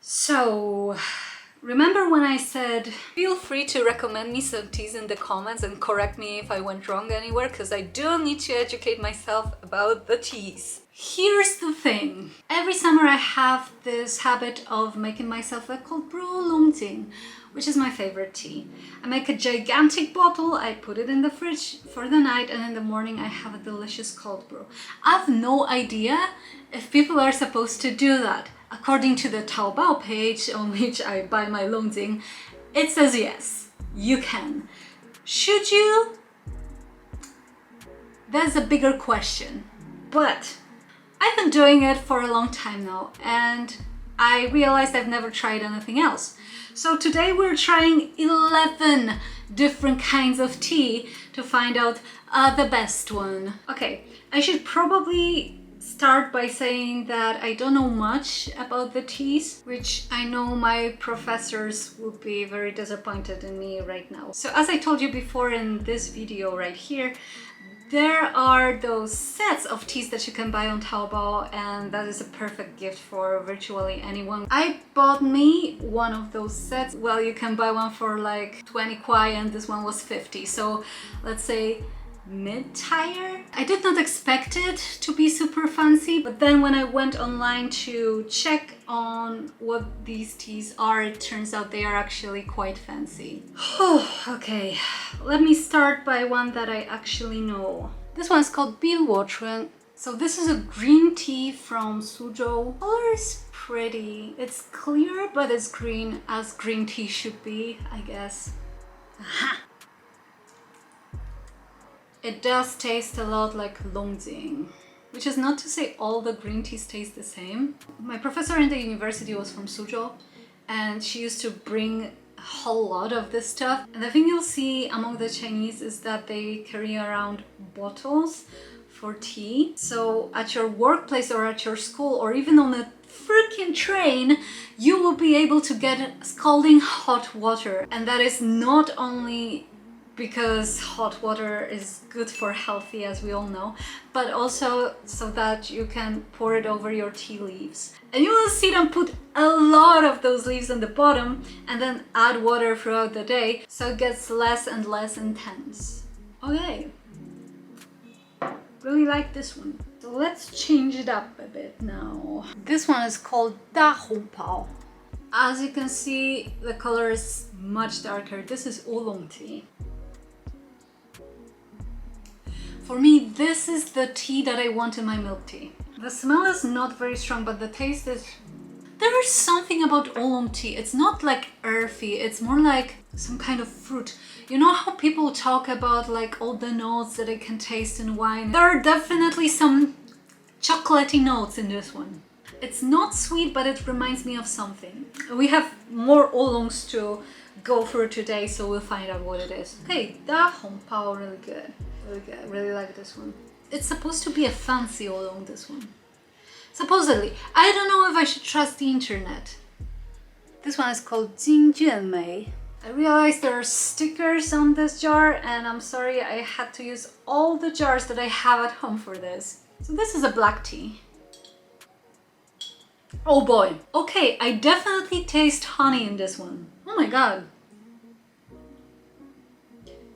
So, remember when I said feel free to recommend me some teas in the comments and correct me if I went wrong anywhere, because I do need to educate myself about the teas. Here's the thing. Every summer I have this habit of making myself a cold brew, which is my favorite tea. I make a gigantic bottle, I put it in the fridge for the night, and in the morning I have a delicious cold brew. I have no idea if people are supposed to do that. According to the Taobao page on which I buy my Longting, it says yes, you can. Should you? That's a bigger question. But I've been doing it for a long time now, and I realized I've never tried anything else. So today we're trying 11 different kinds of tea to find out the best one. Okay, I should probably start by saying that I don't know much about the teas, which I know my professors would be very disappointed in me right now. So as I told you before in this video right here, there are those sets of teas that you can buy on Taobao, and that is a perfect gift for virtually anyone. I bought me one of those sets. Well, you can buy one for like 20 kwai and this one was 50. So let's say mid-tier. I did not expect it to be super fancy, but then when I went online to check on what these teas are, it turns out they are actually quite fancy. Okay, let me start by one that I actually know. This one is called Bilwochun. So this is a green tea from Suzhou. The color is pretty. It's clear, but it's green, as green tea should be, I guess. Aha! It does taste a lot like Longting, which is not to say all the green teas taste the same. My professor in the university was from Suzhou, and she used to bring a whole lot of this stuff. And the thing you'll see among the Chinese is that they carry around bottles for tea. So at your workplace or at your school or even on a freaking train, you will be able to get scalding hot water. And that is not only because hot water is good for healthy, as we all know, but also so that you can pour it over your tea leaves. And you will see them put a lot of those leaves on the bottom and then add water throughout the day, so it gets less and less intense. Okay, really like this one. So let's change it up a bit now. This one is called Da Hong Pao. As you can see, the color is much darker. This is oolong tea. For me, this is the tea that I want in my milk tea. The smell is not very strong, but the taste is... There is something about oolong tea. It's not like earthy, it's more like some kind of fruit. You know how people talk about like all the notes that I can taste in wine? There are definitely some chocolatey notes in this one. It's not sweet, but it reminds me of something. We have more oolongs to go through today, so we'll find out what it is. Okay, Da Hong Pao, really good. Really good. I really like this one. It's supposed to be a fancy oolong, this one. Supposedly. I don't know if I should trust the internet. This one is called Jinjuanmei. I realized there are stickers on this jar, and I'm sorry, I had to use all the jars that I have at home for this. So this is a black tea. Oh boy. Okay, I definitely taste honey in this one. Oh my god.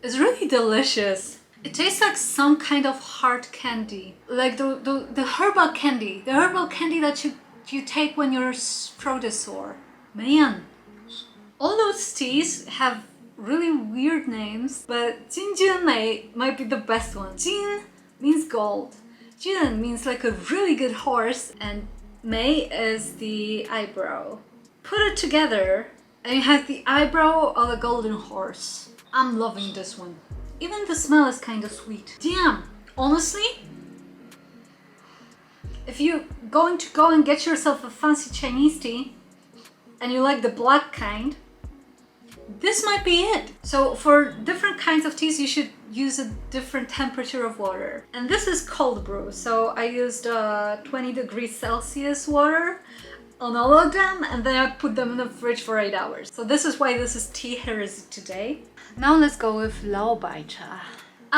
It's really delicious. It tastes like some kind of hard candy. Like the herbal candy. The herbal candy that you take when your throat is sore. Man. All those teas have really weird names, but Jinjuanmei might be the best one. Jin means gold. Jun means like a really good horse, and Mei is the eyebrow. Put it together and you have the eyebrow of a golden horse. I'm loving this one. Even the smell is kind of sweet. Damn, honestly, if you're going to go and get yourself a fancy Chinese tea and you like the black kind, this might be it. So for different kinds of teas, you should use a different temperature of water. And this is cold brew, so I used 20 degrees Celsius water on all of them, and then I put them in the fridge for 8 hours. So this is why this is tea heresy today. Now let's go with Lao Bai Cha.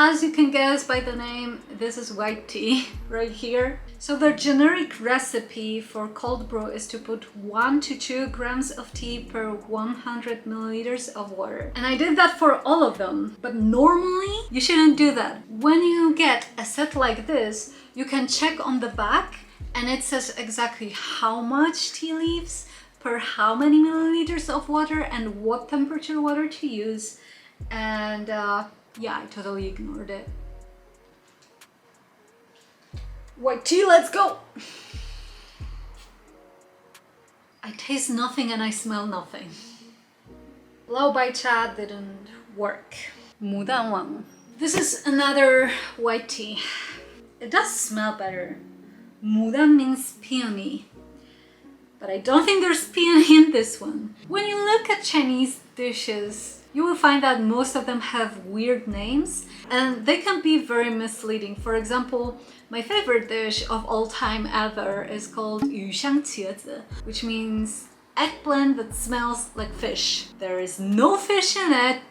As you can guess by the name, this is white tea right here. So the generic recipe for cold brew is to put 1 to 2 grams of tea per 100 milliliters of water. And I did that for all of them, but normally you shouldn't do that. When you get a set like this, you can check on the back and it says exactly how much tea leaves per how many milliliters of water and what temperature water to use. And yeah, I totally ignored it. White tea, let's go! I taste nothing and I smell nothing. Lao Bai Cha didn't work. Mudan Wang. This is another white tea. It does smell better. Mudan means peony. But I don't think there's peony in this one. When you look at Chinese dishes, you will find that most of them have weird names and they can be very misleading. For example, my favorite dish of all time ever is called 鱼香茄子, which means eggplant that smells like fish. There is no fish in it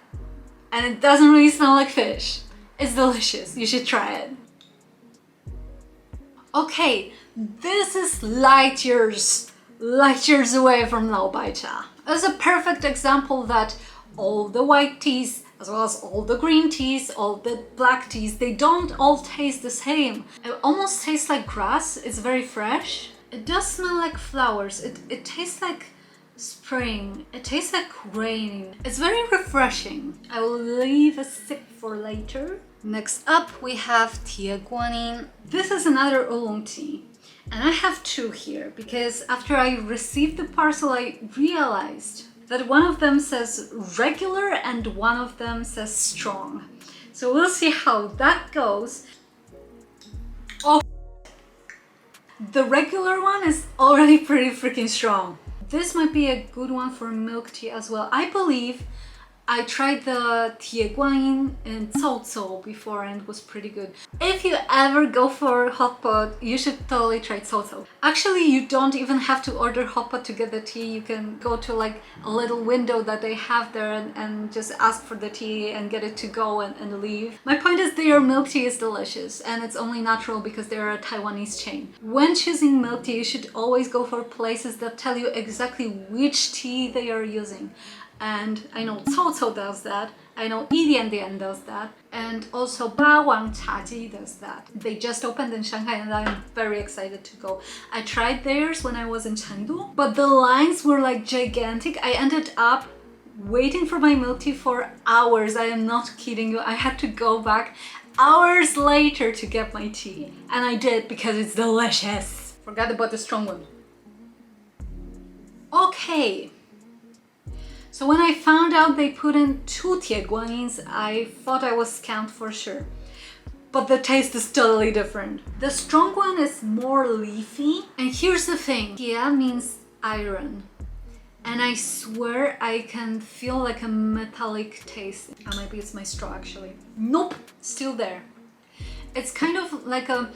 and it doesn't really smell like fish. It's delicious, you should try it. Okay, this is light years away from Lao Bai Cha. It's a perfect example that all the white teas, as well as all the green teas, all the black teas, they don't all taste the same. It almost tastes like grass, it's very fresh. It does smell like flowers, it tastes like spring, it tastes like rain. It's very refreshing. I will leave a sip for later. Next up we have Tie Guanyin. This is another oolong tea. And I have two here because after I received the parcel I realized that one of them says regular and one of them says strong. So we'll see how that goes. Oh, the regular one is already pretty freaking strong. This might be a good one for milk tea as well. I believe I tried the Tie Guanyin in Cao Cao before and it was pretty good. If you ever go for hot pot, you should totally try Cao Cao. Actually, you don't even have to order hot pot to get the tea. You can go to like a little window that they have there and just ask for the tea and get it to go and leave. My point is their milk tea is delicious and it's only natural because they're a Taiwanese chain. When choosing milk tea, you should always go for places that tell you exactly which tea they are using. And I know Cao Cao does that, I know Yidian does that, and also Bawang Chaji does that. They just opened in Shanghai and I'm very excited to go. I tried theirs when I was in Chengdu, but the lines were like gigantic. I ended up waiting for my milk tea for hours. I am not kidding you. I had to go back hours later to get my tea. And I did because it's delicious. Forgot about the strong one. Okay. So when I found out they put in 2 Tie Guanyins, I thought I was scammed for sure. But the taste is totally different. The strong one is more leafy. And here's the thing, Tie means iron. And I swear I can feel like a metallic taste. Maybe it's my straw actually. Nope, still there. It's kind of like a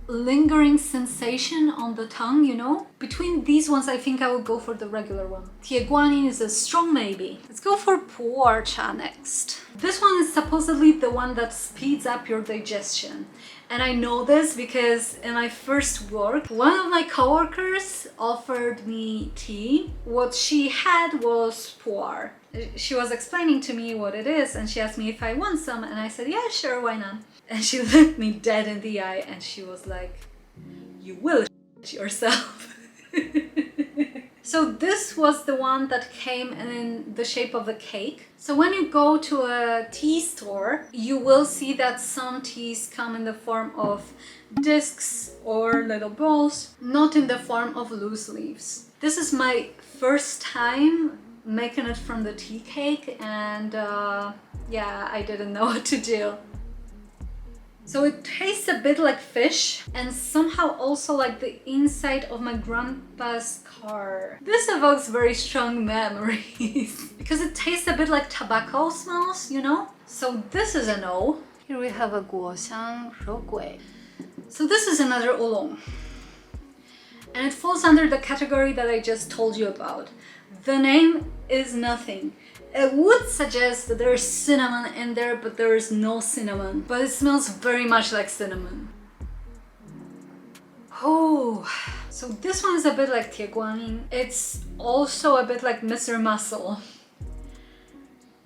lingering sensation on the tongue, you know? Between these ones, I think I would go for the regular one. Tie Guanyin is a strong maybe. Let's go for pu'er cha next. This one is supposedly the one that speeds up your digestion. And I know this because in my first work, one of my coworkers offered me tea. What she had was pu'er. She was explaining to me what it is and she asked me if I want some and I said, yeah, sure, why not? And she looked me dead in the eye and she was like, you will shit yourself. So this was the one that came in the shape of a cake. So when you go to a tea store, you will see that some teas come in the form of discs or little balls, not in the form of loose leaves. This is my first time making it from the tea cake and yeah, I didn't know what to do. So it tastes a bit like fish and somehow also like the inside of my grandpa's car. This evokes very strong memories because it tastes a bit like tobacco smells, you know? So this is a no. Here we have a guoxiang rougui. So this is another oolong. And it falls under the category that I just told you about. The name is nothing. It would suggest that there's cinnamon in there, but there is no cinnamon. But it smells very much like cinnamon. Oh, so this one is a bit like 铁观音. It's also a bit like Mr. Muscle,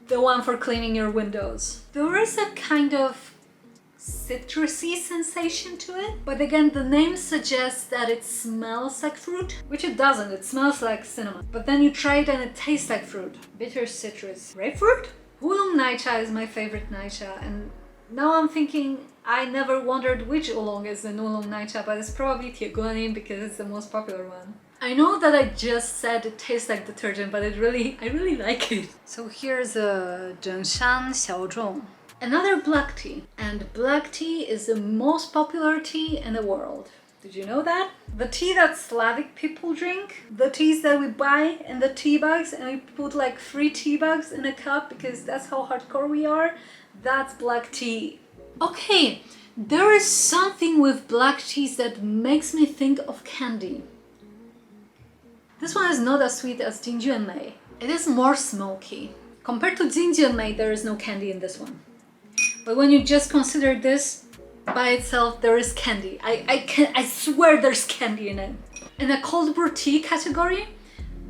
the one for cleaning your windows. There is a kind of citrusy sensation to it, but again, the name suggests that it smells like fruit, which it doesn't. It smells like cinnamon. But then you try it and it tastes like fruit. Bitter citrus. Grapefruit? Oolong Naicha is my favorite Naicha, and now I'm thinking I never wondered which oolong is the Oolong Naicha, but it's probably 铁观音 because it's the most popular one. I know that I just said it tastes like detergent, but I really like it. So here's a 整山小众. Another black tea. And black tea is the most popular tea in the world. Did you know that? The tea that Slavic people drink, the teas that we buy in the tea bags and we put like 3 tea bags in a cup because that's how hardcore we are, that's black tea. Okay, there is something with black teas that makes me think of candy. This one is not as sweet as Jingjuanmei. It is more smoky. Compared to Jingjuanmei, there is no candy in this one. But when you just consider this by itself, there is candy. I swear there's candy in it. In the cold brew tea category,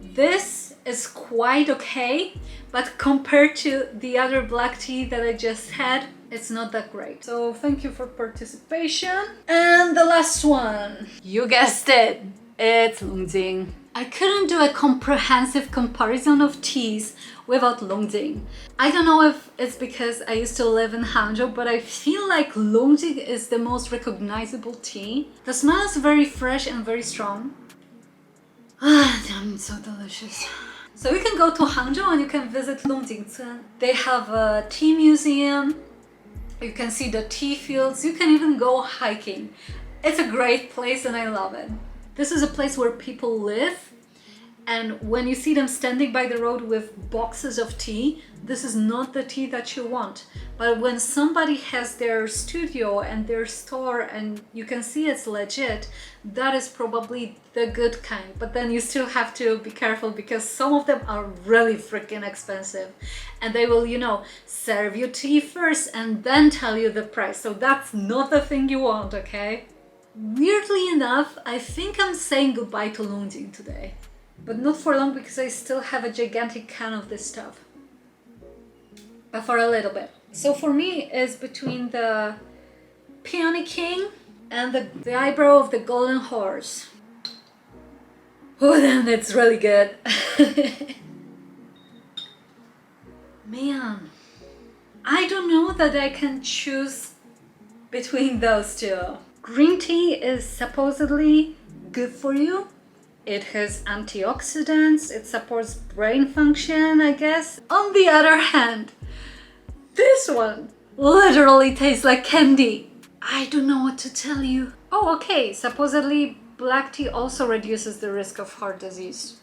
this is quite okay, but compared to the other black tea that I just had, it's not that great. So thank you for participation. And the last one. You guessed it. It's Longjing. I couldn't do a comprehensive comparison of teas without Longjing. I don't know if it's because I used to live in Hangzhou, but I feel like Longjing is the most recognizable tea. The smell is very fresh and very strong. Ah, damn, it's so delicious. So you can go to Hangzhou and you can visit Longjingcun. They have a tea museum. You can see the tea fields. You can even go hiking. It's a great place and I love it. This is a place where people live, and when you see them standing by the road with boxes of tea, this is not the tea that you want. But when somebody has their studio and their store and you can see it's legit, that is probably the good kind. But then you still have to be careful because some of them are really freaking expensive. And they will, you know, serve you tea first and then tell you the price. So that's not the thing you want, okay? Weirdly enough, I think I'm saying goodbye to Longjing today. But not for long because I still have a gigantic can of this stuff. But for a little bit. So for me, it's between the Peony King and the eyebrow of the Golden Horse. Oh, then it's really good. Man, I don't know that I can choose between those two. Green tea is supposedly good for you. It has antioxidants, it supports brain function, I guess. On the other hand, this one literally tastes like candy. I don't know what to tell you. Oh, okay, supposedly black tea also reduces the risk of heart disease.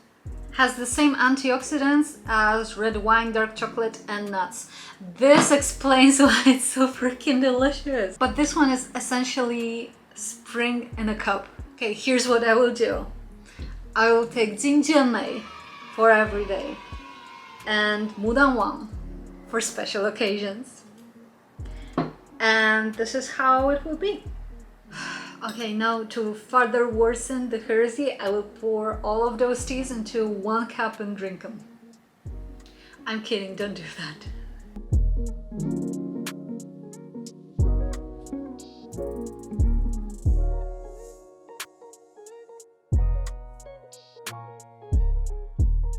Has the same antioxidants as red wine, dark chocolate, and nuts. This explains why it's so freaking delicious. But this one is essentially spring in a cup. Okay, here's what I will do. I will take Jingjuanmei for every day and Mudanwang for special occasions. And this is how it will be. Okay, now to further worsen the heresy, I will pour all of those teas into 1 cup and drink them. I'm kidding, don't do that.